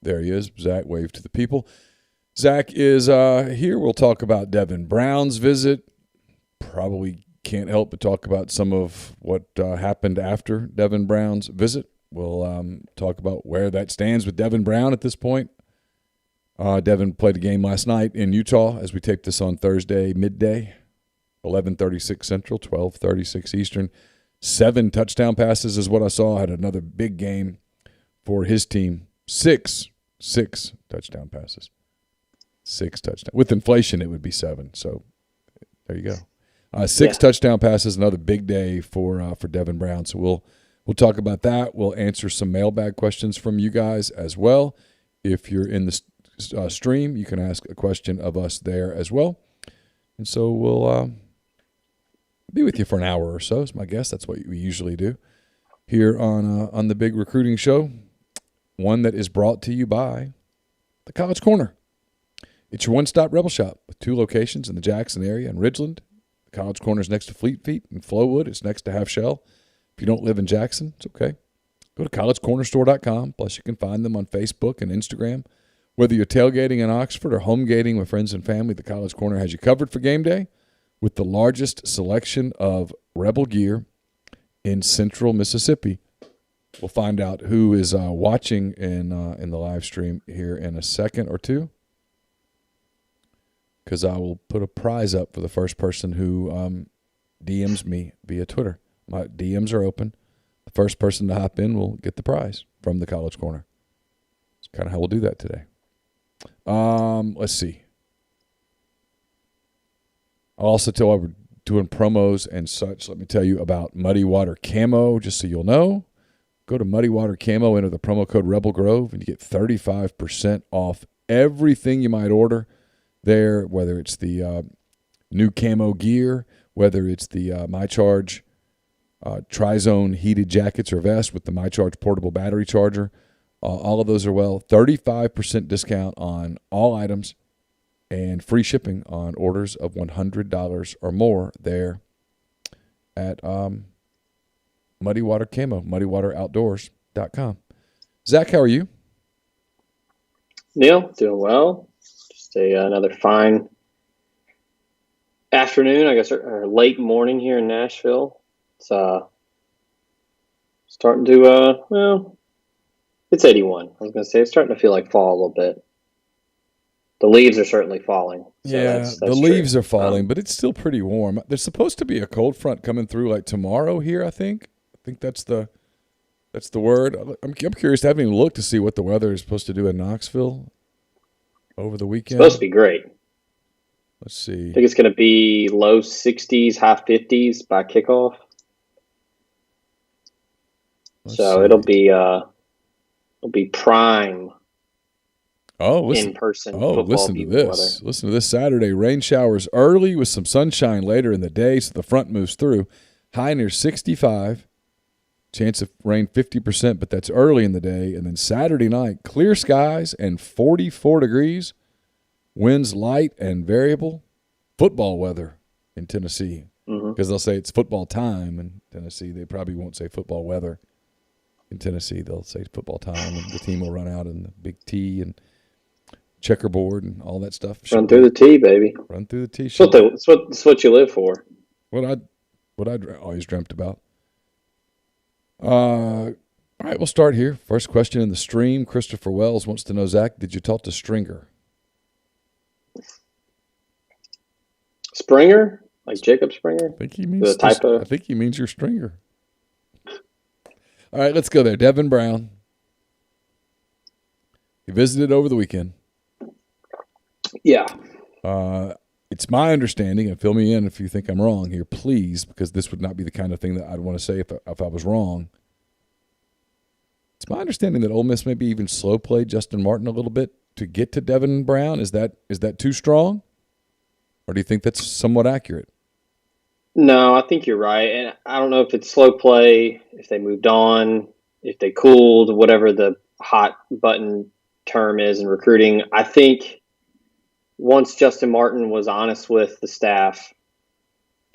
There he is. Zach, wave to the people. Zach is here. We'll talk about Devin Brown's visit. Probably can't help but talk about some of what happened after Devin Brown's visit. We'll talk about where that stands with Devin Brown at this point. Devin played a game last night in Utah as we tape this on Thursday midday, 11:36 Central, 12:36 Eastern. 7 touchdown passes is what I saw. Had another big game for his team. Six touchdown passes. 6 touchdowns. With inflation, it would be 7. So there you go. 6 touchdown passes. Another big day for Devin Brown. So we'll talk about that. We'll answer some mailbag questions from you guys as well. If you're in the stream, you can ask a question of us there as well. And so we'll be with you for an hour or so, is my guess. That's what we usually do here on the Big Recruiting Show, one that is brought to you by the College Corner. It's your one-stop Rebel Shop with 2 locations in the Jackson area and Ridgeland. The College Corner is next to Fleet Feet and Flowwood. It's next to Half Shell. If you don't live in Jackson, it's okay. Go to collegecornerstore.com. Plus, you can find them on Facebook and Instagram. Whether you're tailgating in Oxford or home gating with friends and family, the College Corner has you covered for game day with the largest selection of Rebel gear in central Mississippi. We'll find out who is watching in the live stream here in a second or two, because I will put a prize up for the first person who DMs me via Twitter. My DMs are open. The first person to hop in will get the prize from the College Corner. That's kind of how we'll do that today. Let's see. I'll also tell we're doing promos and such. Let me tell you about Muddy Water Camo, just so you'll know. Go to Muddy Water Camo, enter the promo code Rebel Grove, and you get 35% off everything you might order there, whether it's the new camo gear, whether it's the MyCharge Tri-Zone heated jackets or vests with the MyCharge portable battery charger. All of those are 35% discount on all items and free shipping on orders of $100 or more there at Muddy Water Camo, muddywateroutdoors.com. Zach, how are you? Neal, doing well. Just another fine afternoon, I guess, or late morning here in Nashville. It's starting to, it's 81. I was going to say it's starting to feel like fall a little bit. The leaves are certainly falling. So that's the leaves are falling, but it's still pretty warm. There's supposed to be a cold front coming through like tomorrow here, I think. I think that's the word. I'm curious. I haven't even looked to see what the weather is supposed to do in Knoxville over the weekend. It's supposed to be great. Let's see. I think it's going to be low 60s, high 50s by kickoff. It'll be prime. In-person football. Listen to this. Weather. Listen to this Saturday. Rain showers early with some sunshine later in the day, so the front moves through. High near 65. Chance of rain 50%, but that's early in the day. And then Saturday night, clear skies and 44 degrees. Winds light and variable. Football weather in Tennessee. Because they'll say it's football time in Tennessee. They probably won't say football weather in Tennessee. They'll say football time, and the team will run out in the big T and checkerboard and all that stuff. Run through the tee, baby. Run through the tee. It's what you live for. What I always dreamt about. All right, we'll start here. First question in the stream. Christopher Wells wants to know, Zach, did you talk to Stringer? Springer? Like Jacob Springer? I think he means your stringer. All right, let's go there. Devin Brown. He visited over the weekend. Yeah. It's my understanding, and fill me in if you think I'm wrong here, please, because this would not be the kind of thing that I'd want to say if I was wrong. It's my understanding that Ole Miss maybe even slow played Justin Martin a little bit to get to Devin Brown. Is that too strong? Or do you think that's somewhat accurate? No, I think you're right. And I don't know if it's slow play, if they moved on, if they cooled, whatever the hot button term is in recruiting. I think once Justin Martin was honest with the staff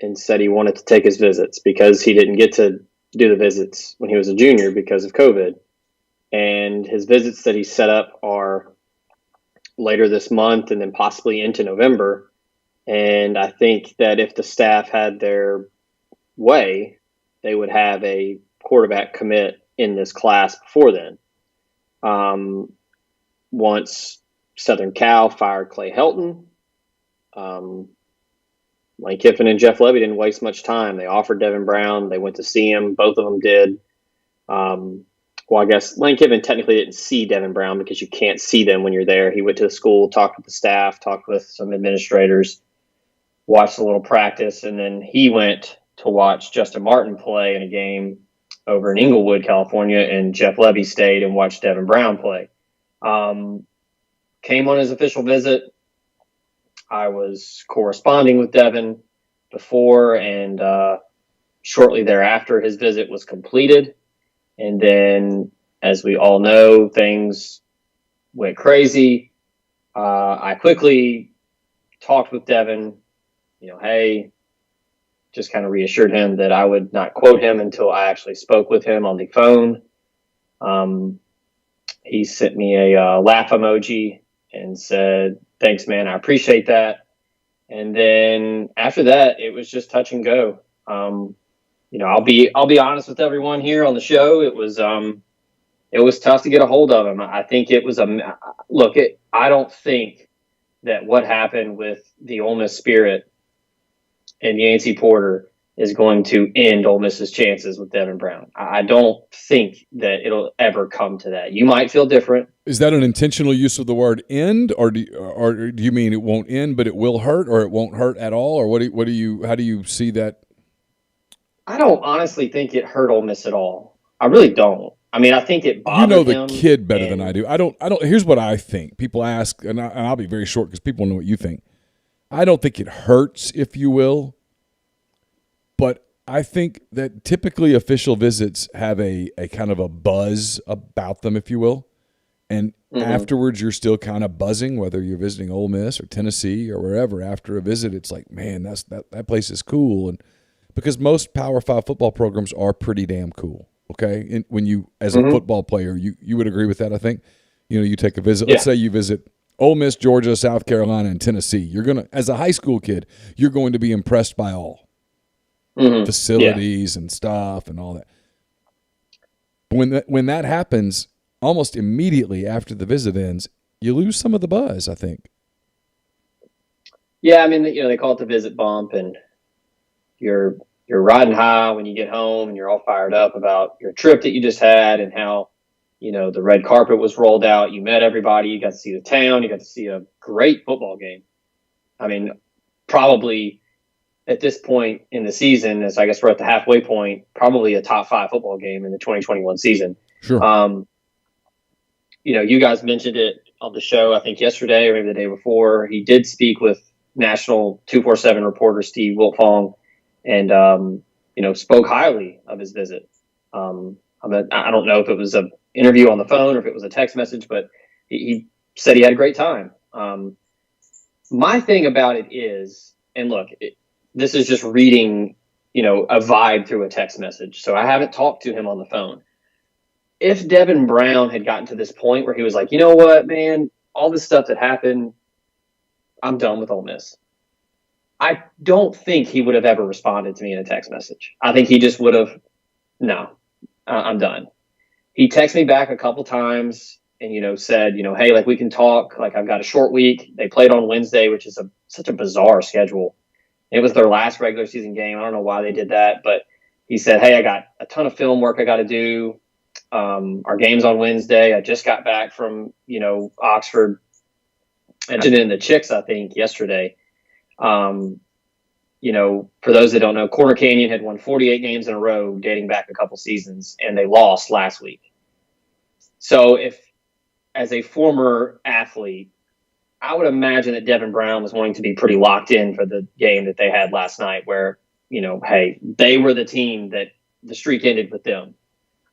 and said he wanted to take his visits because he didn't get to do the visits when he was a junior because of COVID. and his visits that he set up are later this month and then possibly into November. And I think that if the staff had their way, they would have a quarterback commit in this class before then. Once Southern Cal fired Clay Helton, Lane Kiffin and Jeff Lebby didn't waste much time. They offered Devin Brown. They went to see him. Both of them did. Well, I guess Lane Kiffin technically didn't see Devin Brown because you can't see them when you're there. He went to the school, talked with the staff, talked with some administrators, watched a little practice, and then he went to watch Justin Martin play in a game over in Inglewood, California, and Jeff Lebby stayed and watched Devin Brown play. Came on his official visit. I was corresponding with Devin before and shortly thereafter his visit was completed. And then, as we all know, things went crazy. I quickly talked with Devin, hey, just kind of reassured him that I would not quote him until I actually spoke with him on the phone. He sent me a laugh emoji and said, "Thanks, man. I appreciate that." And then after that, it was just touch and go. I'll be honest with everyone here on the show. It was tough to get a hold of him. I think it was I don't think that what happened with the Ole Miss Spirit and Yancey Porter is going to end Ole Miss's chances with Devin Brown. I don't think that it'll ever come to that. You might feel different. Is that an intentional use of the word end, or do you mean it won't end, but it will hurt, or it won't hurt at all, or how do you see that? I don't honestly think it hurt Ole Miss at all. I really don't. I mean, I think it bothered him. You know the kid better than I do. I don't. Here's what I think. People ask, and I'll be very short because people know what you think. I don't think it hurts, if you will, but I think that typically official visits have a kind of a buzz about them, if you will. And afterwards, you're still kind of buzzing, whether you're visiting Ole Miss or Tennessee or wherever. After a visit, it's like, man, that place is cool. And because most Power 5 football programs are pretty damn cool, okay? And when you, as a football player, you would agree with that, I think. You take a visit. Let's say you visit Ole Miss, Georgia, South Carolina, and Tennessee. You're going to, as a high school kid, you're going to be impressed by all. Facilities and stuff and all that. When that happens, almost immediately after the visit ends, you lose some of the buzz, I think. Yeah, I mean, they call it the visit bump, and you're riding high when you get home, and you're all fired up about your trip that you just had and how, the red carpet was rolled out. You met everybody. You got to see the town. You got to see a great football game. I mean, probably at this point in the season, as I guess we're at the halfway point, probably a top 5 football game in the 2021 season. Sure. You guys mentioned it on the show, I think yesterday or maybe the day before. He did speak with national 247 reporter Steve Wiltfong and, spoke highly of his visit. I don't know if it was an interview on the phone or if it was a text message, but he said he had a great time. My thing about it is, and look, this is just reading, a vibe through a text message. So I haven't talked to him on the phone. If Devin Brown had gotten to this point where he was like, you know what, man, all this stuff that happened, I'm done with Ole Miss. I don't think he would have ever responded to me in a text message. I think he just would have, no, I'm done. He texted me back a couple times and, said, hey, we can talk. I've got a short week. They played on Wednesday, which is such a bizarre schedule. It was their last regular season game. I don't know why they did that, but he said, hey, I got a ton of film work I got to do. Our game's on Wednesday. I just got back from, Oxford and in the Chicks, I think, yesterday. For those that don't know, Corner Canyon had won 48 games in a row dating back a couple seasons, and they lost last week. So if, as a former athlete, I would imagine that Devin Brown was wanting to be pretty locked in for the game that they had last night where, hey, they were the team that the streak ended with them.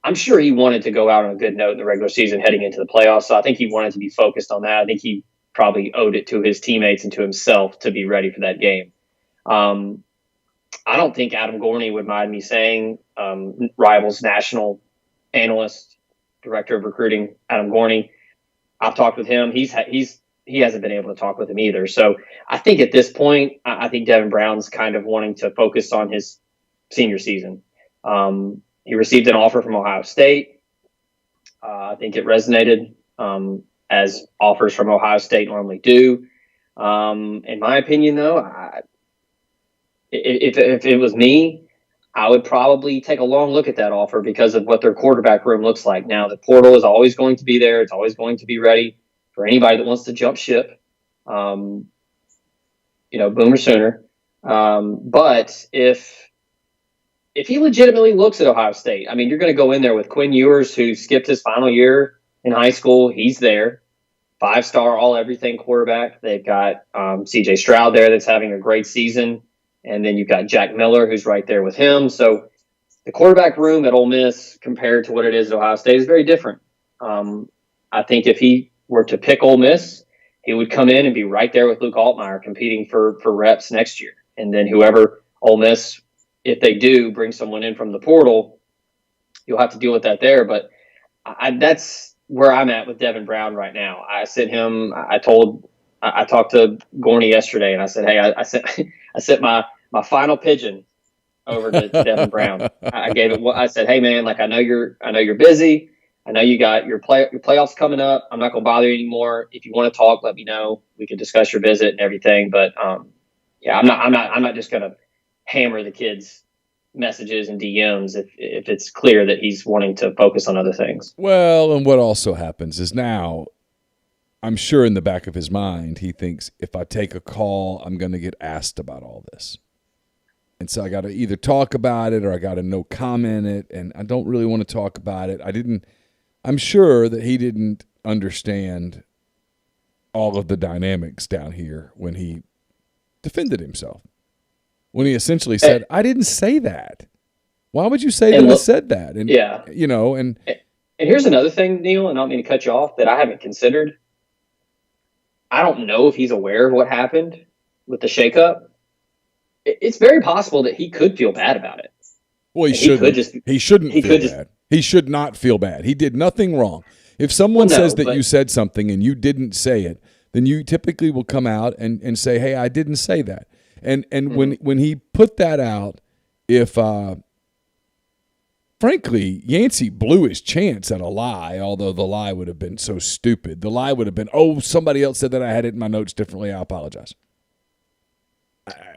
I'm sure he wanted to go out on a good note in the regular season heading into the playoffs. So I think he wanted to be focused on that. I think he probably owed it to his teammates and to himself to be ready for that game. I don't think Adam Gorney would mind me saying, Rivals national analyst, director of recruiting, Adam Gorney. I've talked with him. He hasn't been able to talk with him either. So I think at this point, I think Devin Brown's kind of wanting to focus on his senior season. He received an offer from Ohio State. I think it resonated as offers from Ohio State normally do. In my opinion, though, if it was me, I would probably take a long look at that offer because of what their quarterback room looks like. Now, the portal is always going to be there. It's always going to be ready for anybody that wants to jump ship, boomer sooner. But if he legitimately looks at Ohio State, I mean, you're going to go in there with Quinn Ewers, who skipped his final year in high school. He's there. 5-star all-everything quarterback. They've got C.J. Stroud there that's having a great season. And then you've got Jack Miller, who's right there with him. So the quarterback room at Ole Miss compared to what it is at Ohio State is very different. I think if he were to pick Ole Miss, he would come in and be right there with Luke Altmaier competing for reps next year. And then whoever Ole Miss, if they do bring someone in from the portal, you'll have to deal with that there. But that's where I'm at with Devin Brown right now. I talked to Gorney yesterday, and I said, hey, I sent my final pigeon over to Devin Brown. I gave it. I said, hey man, like I know you're busy. I know you got your playoffs coming up. I'm not going to bother you anymore. If you want to talk, let me know. We can discuss your visit and everything. But I'm not just going to hammer the kid's messages and DMs if it's clear that he's wanting to focus on other things. Well, and what also happens is now, I'm sure in the back of his mind, he thinks if I take a call, I'm going to get asked about all this. And so I got to either talk about it or I got to no comment it. And I don't really want to talk about it. I'm sure that he didn't understand all of the dynamics down here when he defended himself. When he essentially said, I didn't say that. Why would you say that I said that? And, yeah. And here's another thing, Neal, and I don't mean to cut you off, that I haven't considered. I don't know if he's aware of what happened with the shakeup. It's very possible that he could feel bad about it. Well, he shouldn't. He shouldn't feel bad. He should not feel bad. He did nothing wrong. If someone says that you said something and you didn't say it, then you typically will come out and say, hey, I didn't say that. And when he put that out, if frankly, Yancey blew his chance at a lie, although the lie would have been so stupid. The lie would have been, somebody else said that I had it in my notes differently. I apologize.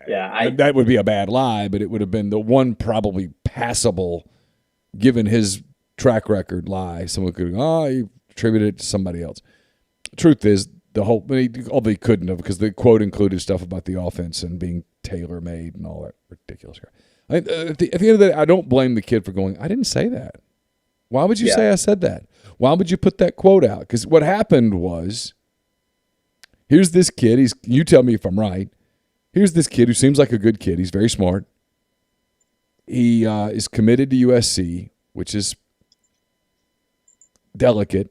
Yeah, that would be a bad lie, but it would have been the one probably passable, given his track record, lie. Someone could he attributed it to somebody else. Truth is, although he couldn't have, because the quote included stuff about the offense and being tailor-made and all that ridiculous crap. At the end of the day, I don't blame the kid for going, I didn't say that. Why would you say I said that? Why would you put that quote out? Because what happened was, here's this kid. You tell me if I'm right. Here's this kid who seems like a good kid. He's very smart. He is committed to USC, which is delicate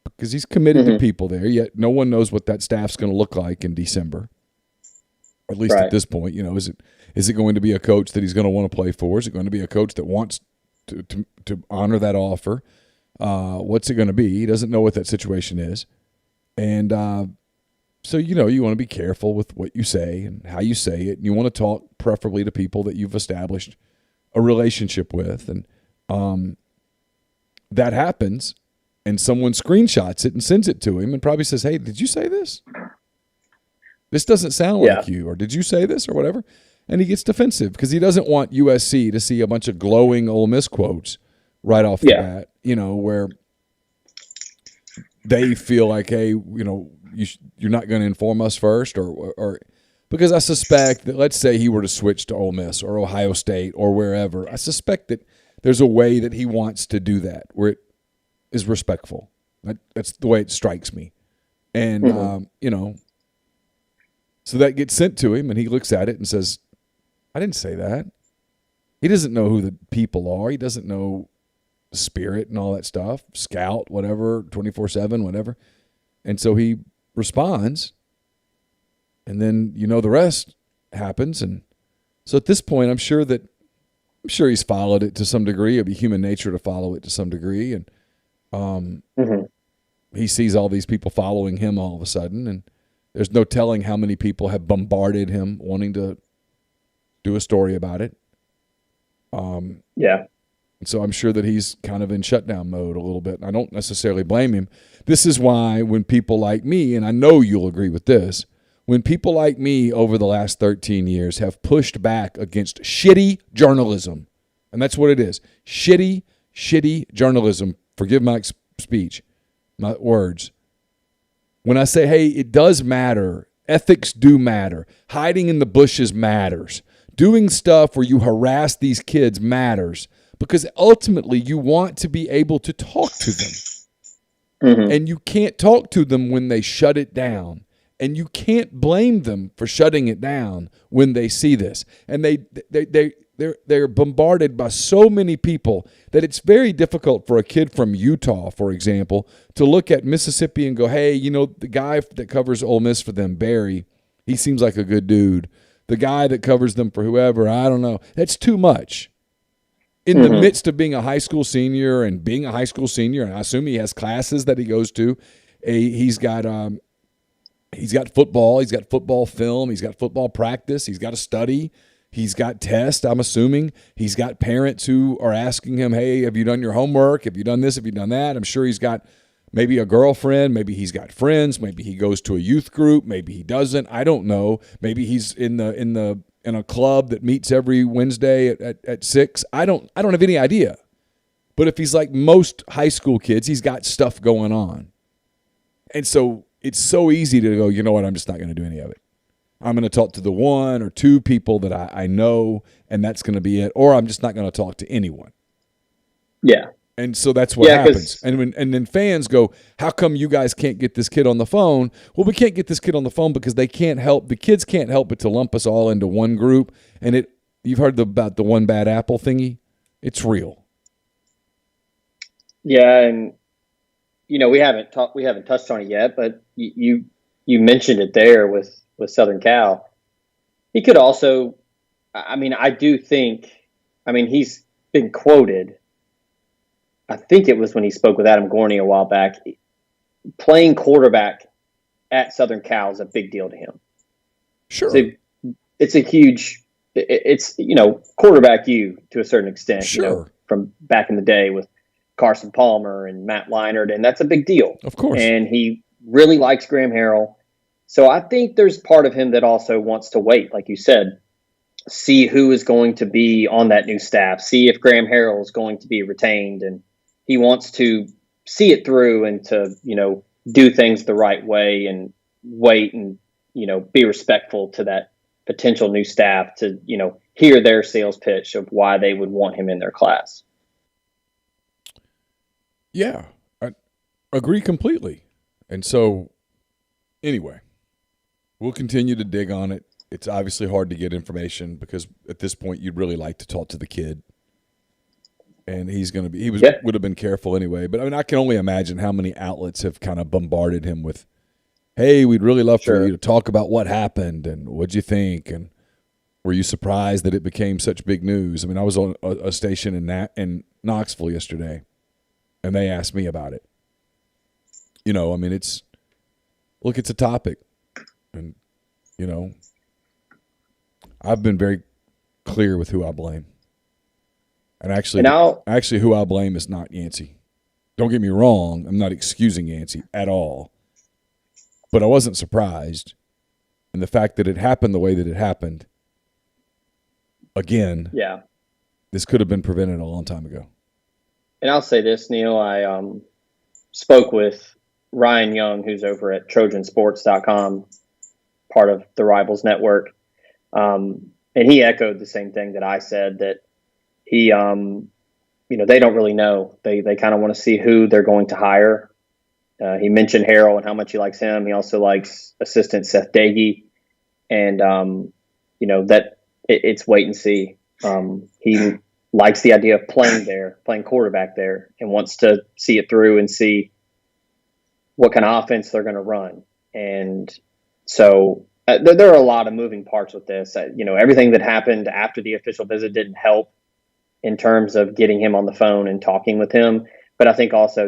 because he's committed to people there, yet no one knows what that staff's going to look like in December. Or at least at this point, is it going to be a coach that he's going to want to play for? Is it going to be a coach that wants to honor that offer? What's it going to be? He doesn't know what that situation is. And so, you want to be careful with what you say and how you say it. And you want to talk preferably to people that you've established a relationship with. And that happens, and someone screenshots it and sends it to him and probably says, hey, did you say this? This doesn't sound like you. Or did you say this or whatever? And he gets defensive because he doesn't want USC to see a bunch of glowing Ole Miss quotes right off the bat, where they feel like, hey, you're not going to inform us first, or because I suspect that, let's say he were to switch to Ole Miss or Ohio State or wherever, I suspect that there's a way that he wants to do that where it is respectful. That's the way it strikes me. And, so that gets sent to him and he looks at it and says, I didn't say that. He doesn't know who the people are. He doesn't know the spirit and all that stuff, scout, whatever, 24/7, whatever. And so he responds, and then the rest happens. And so at this point, I'm sure he's followed it to some degree. It'd be human nature to follow it to some degree. And Mm-hmm. He sees all these people following him all of a sudden, and there's no telling how many people have bombarded him wanting to do a story about it. Yeah. So I'm sure that he's kind of in shutdown mode a little bit. I don't necessarily blame him. This is why when people like me, and I know you'll agree with this, when people like me over the last 13 years have pushed back against shitty journalism, and that's what it is, shitty journalism, forgive my speech, my words. When I say, hey, it does matter, ethics do matter, hiding in the bushes matters, doing stuff where you harass these kids matters, because ultimately you want to be able to talk to them. Mm-hmm. And you can't talk to them when they shut it down. And you can't blame them for shutting it down when they see this. And they're bombarded by so many people that it's very difficult for a kid from Utah, for example, to look at Mississippi and go, hey, the guy that covers Ole Miss for them, Barry, he seems like a good dude. The guy that covers them for whoever, I don't know. That's too much. In the midst of being a high school senior, and I assume he has classes that he goes to, he's got football, he's got football film, he's got football practice, he's got to study, he's got tests, I'm assuming. He's got parents who are asking him, hey, have you done your homework? Have you done this? Have you done that? I'm sure he's got maybe a girlfriend, maybe he's got friends, maybe he goes to a youth group, maybe he doesn't. I don't know. Maybe he's in a club that meets every Wednesday at 6. I don't have any idea. But if he's like most high school kids, he's got stuff going on. And so it's so easy to go, you know what, I'm just not going to do any of it. I'm going to talk to the one or two people that I know, and that's going to be it. Or I'm just not going to talk to anyone. Yeah. And so that's what happens. And then fans go, how come you guys can't get this kid on the phone? Well, we can't get this kid on the phone because the kids can't help but to lump us all into one group. And you've heard about the one bad apple thingy? It's real. Yeah, and we haven't touched on it yet, but you mentioned it there with Southern Cal. He could also, I do think, he's been quoted. I think it was when he spoke with Adam Gorney a while back. Playing quarterback at Southern Cal is a big deal to him. Sure. It's a huge, quarterback you to a certain extent, sure. From back in the day with Carson Palmer and Matt Leinart, and that's a big deal. Of course. And he really likes Graham Harrell. So I think there's part of him that also wants to wait, like you said, see who is going to be on that new staff, see if Graham Harrell is going to be retained, and he wants to see it through and to, do things the right way and wait and, be respectful to that potential new staff to, hear their sales pitch of why they would want him in their class. Yeah, I agree completely. And so, anyway, we'll continue to dig on it. It's obviously hard to get information because at this point you'd really like to talk to the kid. And would have been careful anyway. But I can only imagine how many outlets have kind of bombarded him with, hey, we'd really love for you to talk about what happened and what'd you think, and were you surprised that it became such big news? I was on a station in Knoxville yesterday, and they asked me about it. It's a topic, and I've been very clear with who I blame. And actually, who I blame is not Yancey. Don't get me wrong. I'm not excusing Yancey at all. But I wasn't surprised. And the fact that it happened the way that it happened, again, this could have been prevented a long time ago. And I'll say this, Neal. I spoke with Ryan Young, who's over at Trojansports.com, part of the Rivals Network. And he echoed the same thing that I said, that he, they don't really know. They kind of want to see who they're going to hire. He mentioned Harrell and how much he likes him. He also likes assistant Seth Dagey, and that it's wait and see. He likes the idea of playing quarterback there, and wants to see it through and see what kind of offense they're going to run. And so there are a lot of moving parts with this. Everything that happened after the official visit didn't help in terms of getting him on the phone and talking with him. But I think also,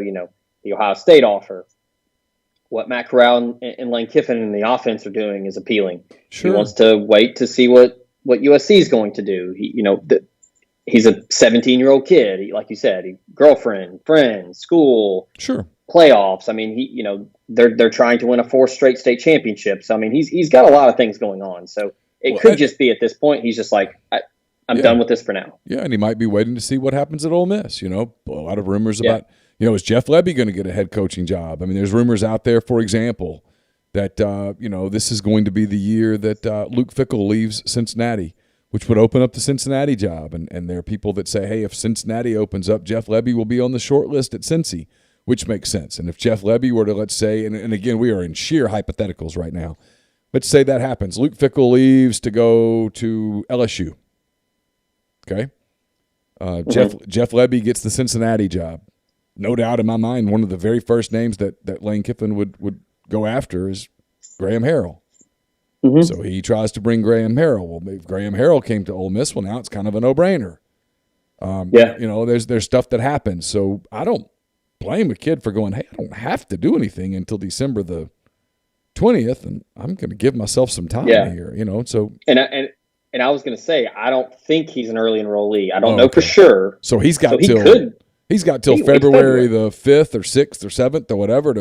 the Ohio State offer. What Matt Corral and Lane Kiffin and the offense are doing is appealing. Sure. He wants to wait to see what USC is going to do. He's a 17-year-old kid. Like you said, girlfriend, friends, school, sure, playoffs. I mean, they're trying to win a 4th straight state championship. So I mean, he's got a lot of things going on. So it could just be at this point he's just like, I'm done with this for now. Yeah, and he might be waiting to see what happens at Ole Miss. A lot of rumors about. Is Jeff Lebby going to get a head coaching job? I mean, there's rumors out there, for example, that, this is going to be the year that Luke Fickell leaves Cincinnati, which would open up the Cincinnati job. And there are people that say, hey, if Cincinnati opens up, Jeff Lebby will be on the short list at Cincy, which makes sense. And if Jeff Lebby were to, let's say, and again, we are in sheer hypotheticals right now, let's say that happens. Luke Fickell leaves to go to LSU. Okay? Jeff Lebby gets the Cincinnati job. No doubt in my mind, one of the very first names that Lane Kiffin would go after is Graham Harrell. Mm-hmm. So he tries to bring Graham Harrell. Well, if Graham Harrell came to Ole Miss, well, now it's kind of a no-brainer. There's stuff that happens. So I don't blame a kid for going, hey, I don't have to do anything until December the 20th, and I'm going to give myself some time here. So and I was going to say, I don't think he's an early enrollee. I don't know for sure. So he's got He's got till February the 5th or 6th or 7th or whatever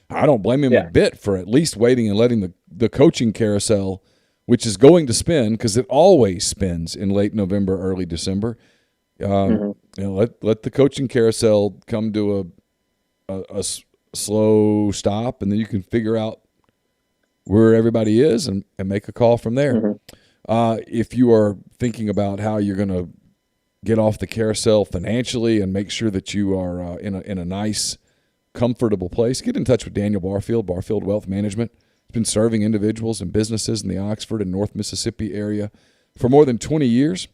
I don't blame him a bit for at least waiting and letting the coaching carousel, which is going to spin because it always spins in late November, early December. Let the coaching carousel come to a slow stop, and then you can figure out where everybody is and make a call from there. If you are thinking about how you're going to get off the carousel financially and make sure that you are in a nice, comfortable place, get in touch with Daniel Barfield Wealth Management. He's been serving individuals and businesses in the Oxford and North Mississippi area for more than 20 years.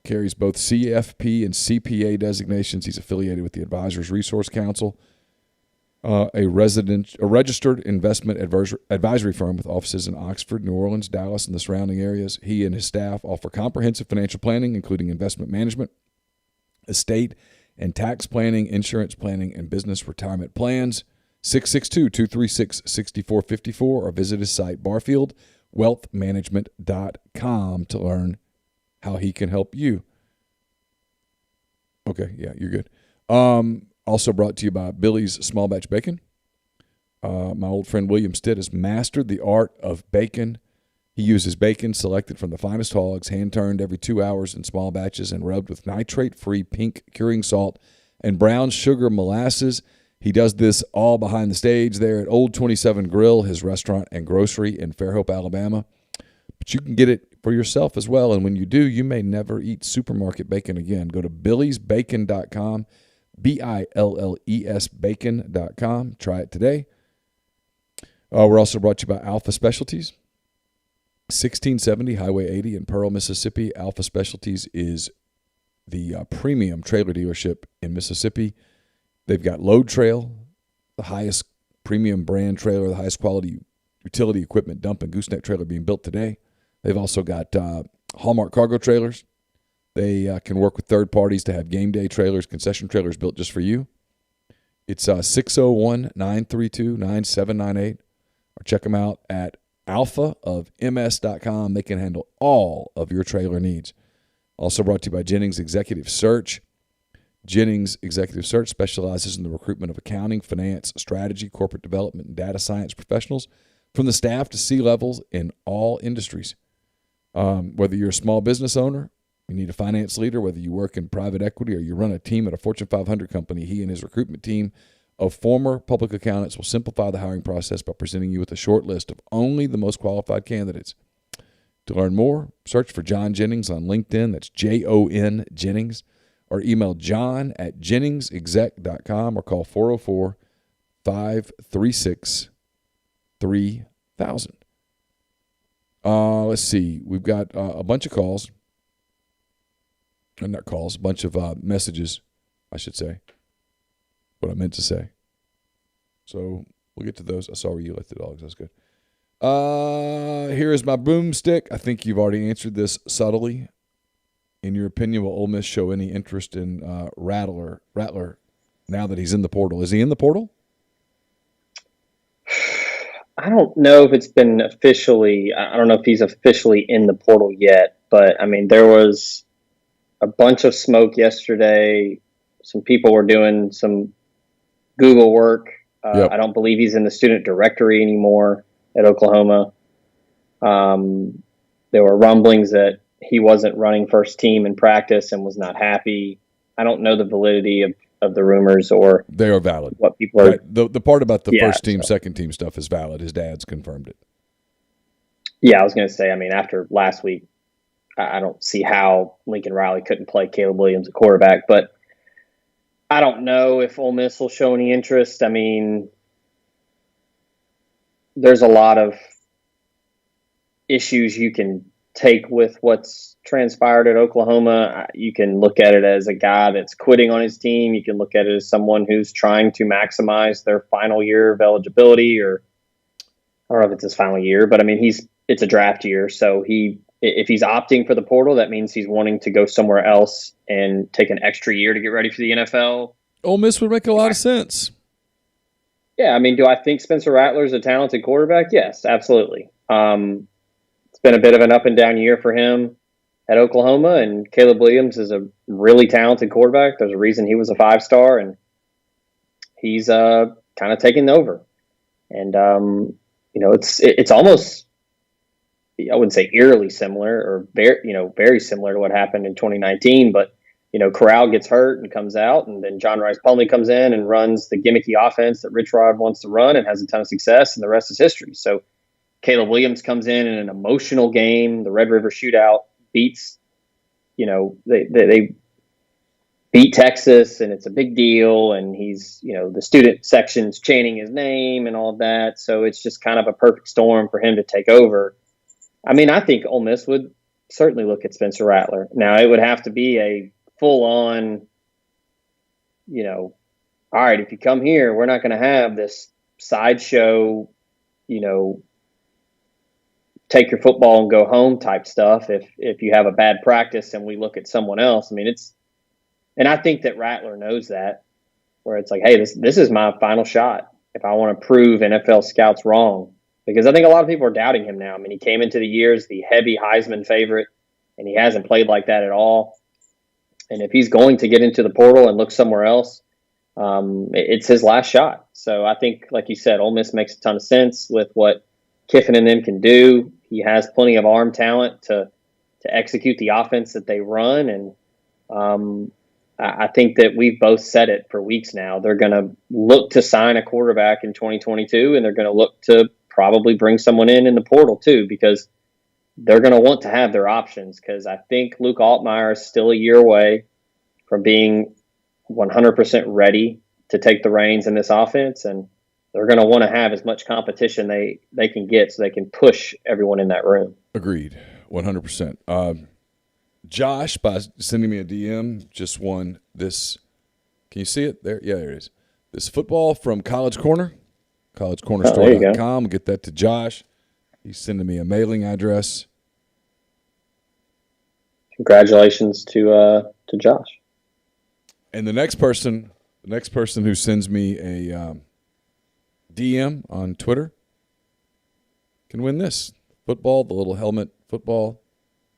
Carries both CFP and CPA designations. He's affiliated with the Advisors Resource Council, a registered investment advisory firm with offices in Oxford, New Orleans, Dallas, and the surrounding areas. He and his staff offer comprehensive financial planning, including investment management, estate and tax planning, insurance planning, and business retirement plans. 662-236-6454 or visit his site, barfieldwealthmanagement.com, to learn how he can help you. Okay, yeah, you're good. Also brought to you by Billy's Small Batch Bacon. My old friend William Stitt has mastered the art of bacon. He uses bacon selected from the finest hogs, hand-turned every 2 hours in small batches and rubbed with nitrate-free pink curing salt and brown sugar molasses. He does this all behind the stage there at Old 27 Grill, his restaurant and grocery in Fairhope, Alabama. But you can get it for yourself as well, and when you do, you may never eat supermarket bacon again. Go to billysbacon.com, BILLES bacon.com. Try it today. We're also brought to you by Alpha Specialties. 1670 Highway 80 in Pearl, Mississippi. Alpha Specialties is the premium trailer dealership in Mississippi. They've got Load Trail, the highest premium brand trailer, the highest quality utility equipment dump and gooseneck trailer being built today. They've also got Hallmark cargo trailers. They can work with third parties to have game day trailers, concession trailers built just for you. It's 601-932-9798. Or check them out at alphaofms.com. They can handle all of your trailer needs. Also brought to you by Jennings Executive Search. Jennings Executive Search specializes in the recruitment of accounting, finance, strategy, corporate development, and data science professionals from the staff to C-levels in all industries. Whether you're a small business owner, you need a finance leader, whether you work in private equity or you run a team at a Fortune 500 company, he and his recruitment team of former public accountants will simplify the hiring process by presenting you with a short list of only the most qualified candidates. To learn more, search for John Jennings on LinkedIn. That's Jon Jennings. Or email john@jenningsexec.com or call 404-536-3000. Let's see. We've got a bunch of calls. Not calls, a bunch of messages, I should say. What I meant to say. So we'll get to those. I saw where you left the dogs. That's good. Here is my broomstick. I think you've already answered this subtly. In your opinion, will Ole Miss show any interest in Rattler now that he's in the portal? Is he in the portal? I don't know if it's been officially. I don't know if he's officially in the portal yet. But I mean, there was a bunch of smoke yesterday. Some people were doing some Google work. Yep. I don't believe he's in the student directory anymore at Oklahoma. There were rumblings that he wasn't running first team in practice and was not happy. I don't know the validity of the rumors or they are valid. What people are the part about the first team, second team stuff is valid. His dad's confirmed it. Yeah, I was going to say. I mean, after last week, I don't see how Lincoln Riley couldn't play Caleb Williams at quarterback, but I don't know if Ole Miss will show any interest. I mean, there's a lot of issues you can take with what's transpired at Oklahoma. You can look at it as a guy that's quitting on his team. You can look at it as someone who's trying to maximize their final year of eligibility, or I don't know if it's his final year, but I mean, it's a draft year. So if he's opting for the portal, that means he's wanting to go somewhere else and take an extra year to get ready for the NFL. Ole Miss would make a lot of sense. Yeah. I mean, do I think Spencer Rattler is a talented quarterback? Yes, absolutely. It's been a bit of an up and down year for him at Oklahoma, and Caleb Williams is a really talented quarterback. There's a reason he was a 5-star, and he's kind of taking over. And it's almost, I wouldn't say eerily similar or very similar to what happened in 2019, but Corral gets hurt and comes out, and then John Rice Plumlee comes in and runs the gimmicky offense that Rich Rod wants to run and has a ton of success, and the rest is history. So Caleb Williams comes in an emotional game. The Red River Shootout beats, they beat Texas, and it's a big deal. And he's, the student section's chanting his name and all of that. So it's just kind of a perfect storm for him to take over. I mean, I think Ole Miss would certainly look at Spencer Rattler. Now, it would have to be a full-on, all right, if you come here, we're not going to have this sideshow, take your football and go home type stuff. If you have a bad practice and we look at someone else, I mean, and I think that Rattler knows that, where it's like, hey, this is my final shot if I want to prove NFL scouts wrong. Because I think a lot of people are doubting him now. I mean, he came into the year as the heavy Heisman favorite, and he hasn't played like that at all. And if he's going to get into the portal and look somewhere else, it's his last shot. So I think, like you said, Ole Miss makes a ton of sense with what Kiffin and them can do. He has plenty of arm talent to execute the offense that they run. And I think that we've both said it for weeks now. They're going to look to sign a quarterback in 2022, and they're going to look to probably bring someone in the portal too, because they're going to want to have their options. Because I think Luke Altmaier is still a year away from being 100% ready to take the reins in this offense, and they're going to want to have as much competition they can get so they can push everyone in that room. Agreed, 100%. Josh, by sending me a DM, just won this. Can you see it there? Yeah, there it is. This football from College Corner, collegecornerstore.com. Get that to Josh. He's sending me a mailing address. Congratulations to Josh. And the next person who sends me a DM on Twitter can win this football, the little helmet football,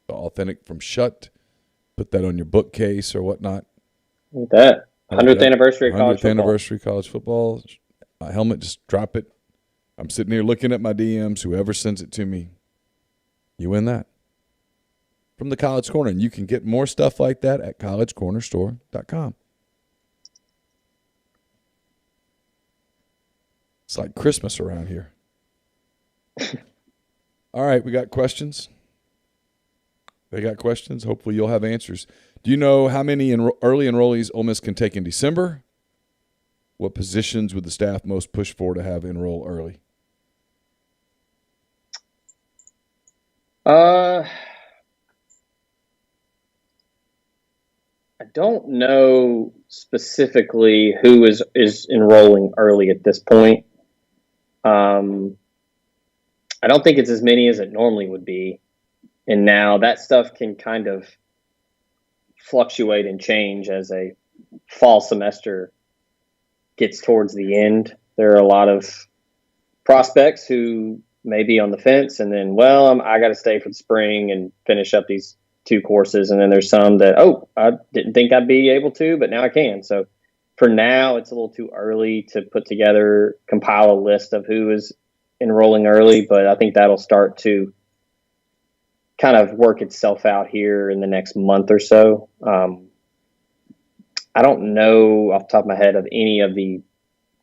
the authentic from Shut. Put that on your bookcase or whatnot. Look at that. 100th anniversary of college 100th anniversary college football. Helmet, just drop it. I'm sitting here looking at my DMs. Whoever sends it to me, you win that. From the College Corner. And you can get more stuff like that at collegecornerstore.com. It's like Christmas around here. All right, we got questions. They got questions. Hopefully you'll have answers. Do you know how many early enrollees Ole Miss can take in December? What positions would the staff most push for to have enroll early? I don't know specifically who is enrolling early at this point. I don't think it's as many as it normally would be. And now that stuff can kind of fluctuate and change as a fall semester gets towards the end, there are a lot of prospects who may be on the fence, and then, I got to stay for the spring and finish up these 2 courses. And then there's some that, I didn't think I'd be able to, but now I can. So for now, it's a little too early to compile a list of who is enrolling early, but I think that'll start to kind of work itself out here in the next month or so. I don't know off the top of my head of any of the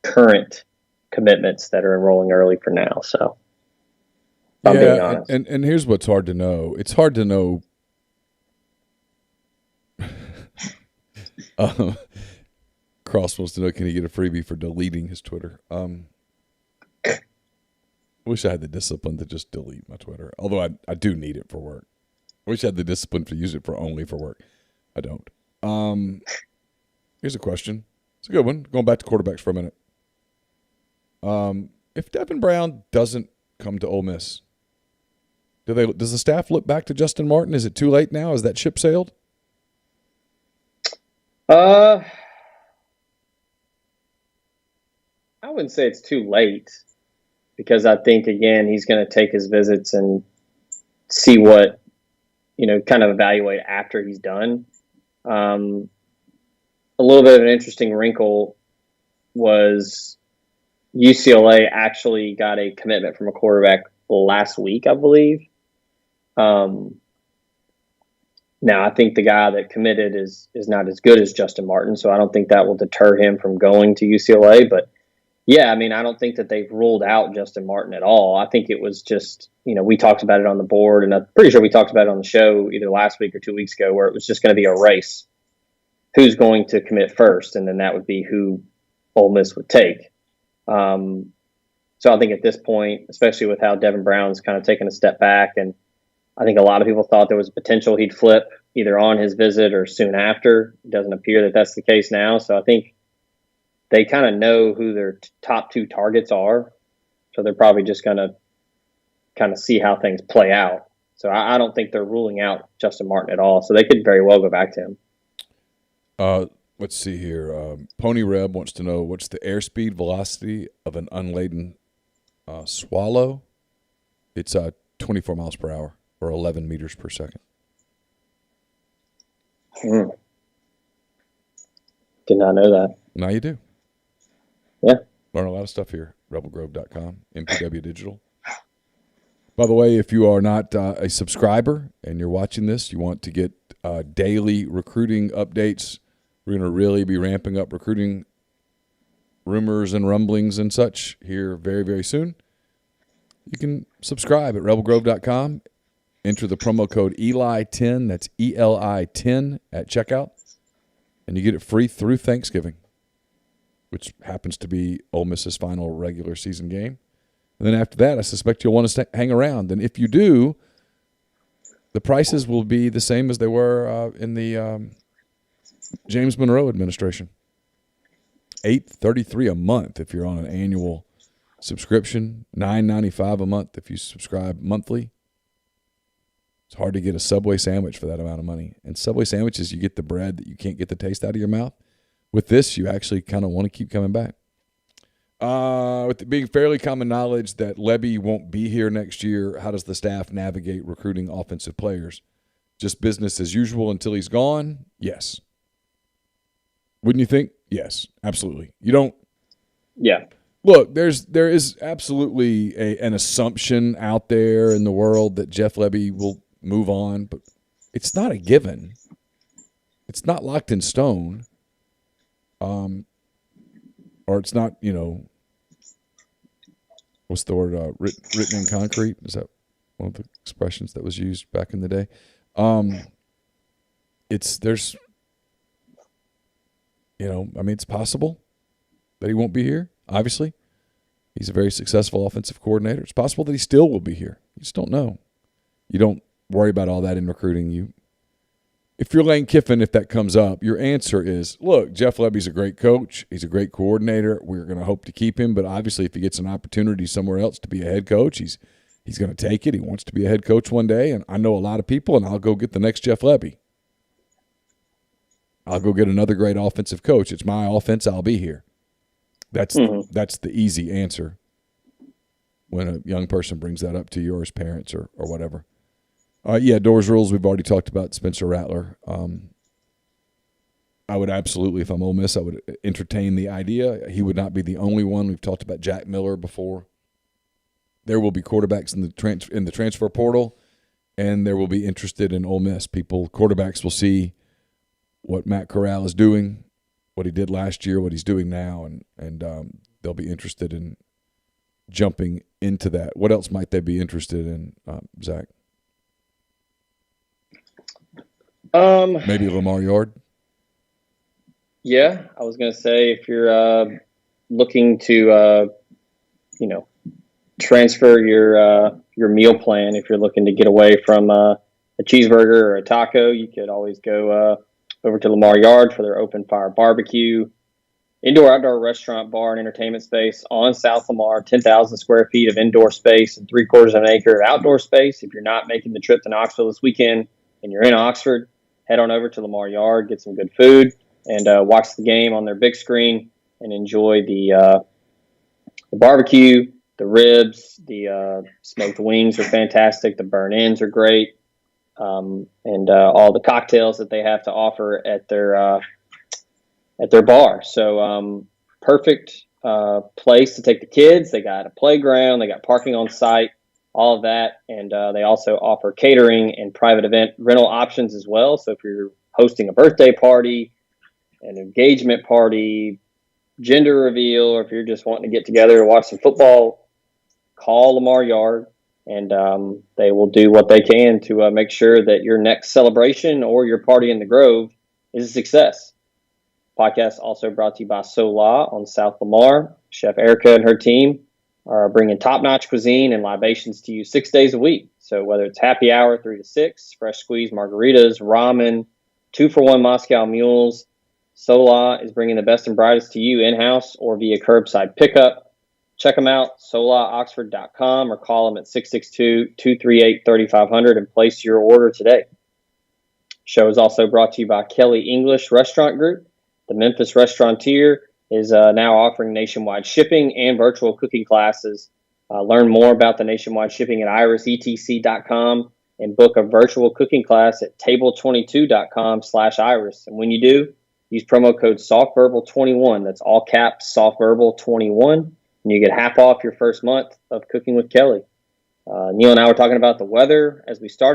current commitments that are enrolling early for now. So if I'm being honest. And here's what's hard to know. It's hard to know. Cross wants to know, can he get a freebie for deleting his Twitter? I wish I had the discipline to just delete my Twitter, although I do need it for work. I wish I had the discipline to use it only for work. I don't. Here's a question. It's a good one. Going back to quarterbacks for a minute. If Devin Brown doesn't come to Ole Miss, does the staff look back to Justin Martin? Is it too late now? Has that ship sailed? I wouldn't say it's too late, because I think, again, he's going to take his visits and see what, kind of evaluate after he's done. A little bit of an interesting wrinkle was UCLA actually got a commitment from a quarterback last week, I believe. Now, I think the guy that committed is not as good as Justin Martin, so I don't think that will deter him from going to UCLA. But, yeah, I don't think that they've ruled out Justin Martin at all. I think it was just, we talked about it on the board, and I'm pretty sure we talked about it on the show either last week or 2 weeks ago, where it was just going to be a race. Who's going to commit first, and then that would be who Ole Miss would take. So I think at this point, especially with how Devin Brown's kind of taken a step back, and I think a lot of people thought there was potential he'd flip either on his visit or soon after. It doesn't appear that that's the case now. So I think they kind of know who their top 2 targets are. So they're probably just going to kind of see how things play out. So I don't think they're ruling out Justin Martin at all. So they could very well go back to him. Let's see here. Pony Reb wants to know, what's the airspeed velocity of an unladen swallow? It's 24 miles per hour or 11 meters per second. Did not know that. Now you do. Yeah. Learn a lot of stuff here. RebelGrove.com, MPW Digital. By the way, if you are not a subscriber and you're watching this, you want to get daily recruiting updates. We're going to really be ramping up recruiting rumors and rumblings and such here very, very soon. You can subscribe at rebelgrove.com. Enter the promo code ELI10, that's ELI10 at checkout, and you get it free through Thanksgiving, which happens to be Ole Miss's final regular season game. And then after that, I suspect you'll want to hang around. And if you do, the prices will be the same as they were in the James Monroe administration. $8.33 a month if you're on an annual subscription, $9.95 a month if you subscribe monthly. It's hard to get a Subway sandwich for that amount of money. And Subway sandwiches, you get the bread that you can't get the taste out of your mouth. With this, you actually kind of want to keep coming back. With it being fairly common knowledge that Lebby won't be here next year, how does the staff navigate recruiting offensive players? Just business as usual until he's gone? Yes. Wouldn't you think? Yes, absolutely. You don't. Yeah. Look, there is absolutely an assumption out there in the world that Jeff Lebby will move on, but it's not a given. It's not locked in stone. Or it's not, what's the word? Written in concrete? Is that one of the expressions that was used back in the day? It's possible that he won't be here. Obviously, he's a very successful offensive coordinator. It's possible that he still will be here. You just don't know. You don't worry about all that in recruiting. If you're Lane Kiffin, if that comes up, your answer is, look, Jeff Lebby's a great coach. He's a great coordinator. We're going to hope to keep him. But obviously, if he gets an opportunity somewhere else to be a head coach, he's going to take it. He wants to be a head coach one day. And I know a lot of people, and I'll go get the next Jeff Lebby. I'll go get another great offensive coach. It's my offense. I'll be here. That's the easy answer when a young person brings that up to you or as parents or whatever. Doors rules. We've already talked about Spencer Rattler. I would absolutely, if I'm Ole Miss, I would entertain the idea. He would not be the only one. We've talked about Jack Miller before. There will be quarterbacks in the transfer portal, and there will be interested in Ole Miss. Quarterbacks will see what Matt Corral is doing, what he did last year, what he's doing now, and they'll be interested in jumping into that. What else might they be interested in, Zach? Maybe Lamar Yard? Yeah, I was going to say if you're looking to, transfer your meal plan, if you're looking to get away from a cheeseburger or a taco, you could always go over to Lamar Yard for their open fire barbecue, indoor-outdoor restaurant, bar, and entertainment space on South Lamar, 10,000 square feet of indoor space and 3/4 of an acre of outdoor space. If you're not making the trip to Knoxville this weekend and you're in Oxford, head on over to Lamar Yard, get some good food, and watch the game on their big screen and enjoy the barbecue, the ribs, the smoked wings are fantastic, the burn-ins are great, and all the cocktails that they have to offer at their bar. So perfect place to take the kids. They got a playground, they got parking on site, all of that, and they also offer catering and private event rental options as well. So if you're hosting a birthday party, an engagement party, gender reveal, or if you're just wanting to get together to watch some football, call Lamar Yard, and they will do what they can to make sure that your next celebration or your party in the Grove is a success. Podcast also brought to you by Sola on South Lamar. Chef Erica and her team are bringing top-notch cuisine and libations to you 6 days a week. So whether it's happy hour 3 to 6, fresh squeezed margaritas, ramen, 2-for-1 Moscow mules, Sola is bringing the best and brightest to you in-house or via curbside pickup. Check them out, solaoxford.com, or call them at 662-238-3500 and place your order today. Show is also brought to you by Kelly English Restaurant Group. The Memphis restaurateur is now offering nationwide shipping and virtual cooking classes. Learn more about the nationwide shipping at irisetc.com and book a virtual cooking class at table22.com/iris. And when you do, use promo code SoftVerbal21. That's all caps, SoftVerbal21. And you get half off your first month of cooking with Kelly. Neal and I were talking about the weather as we started.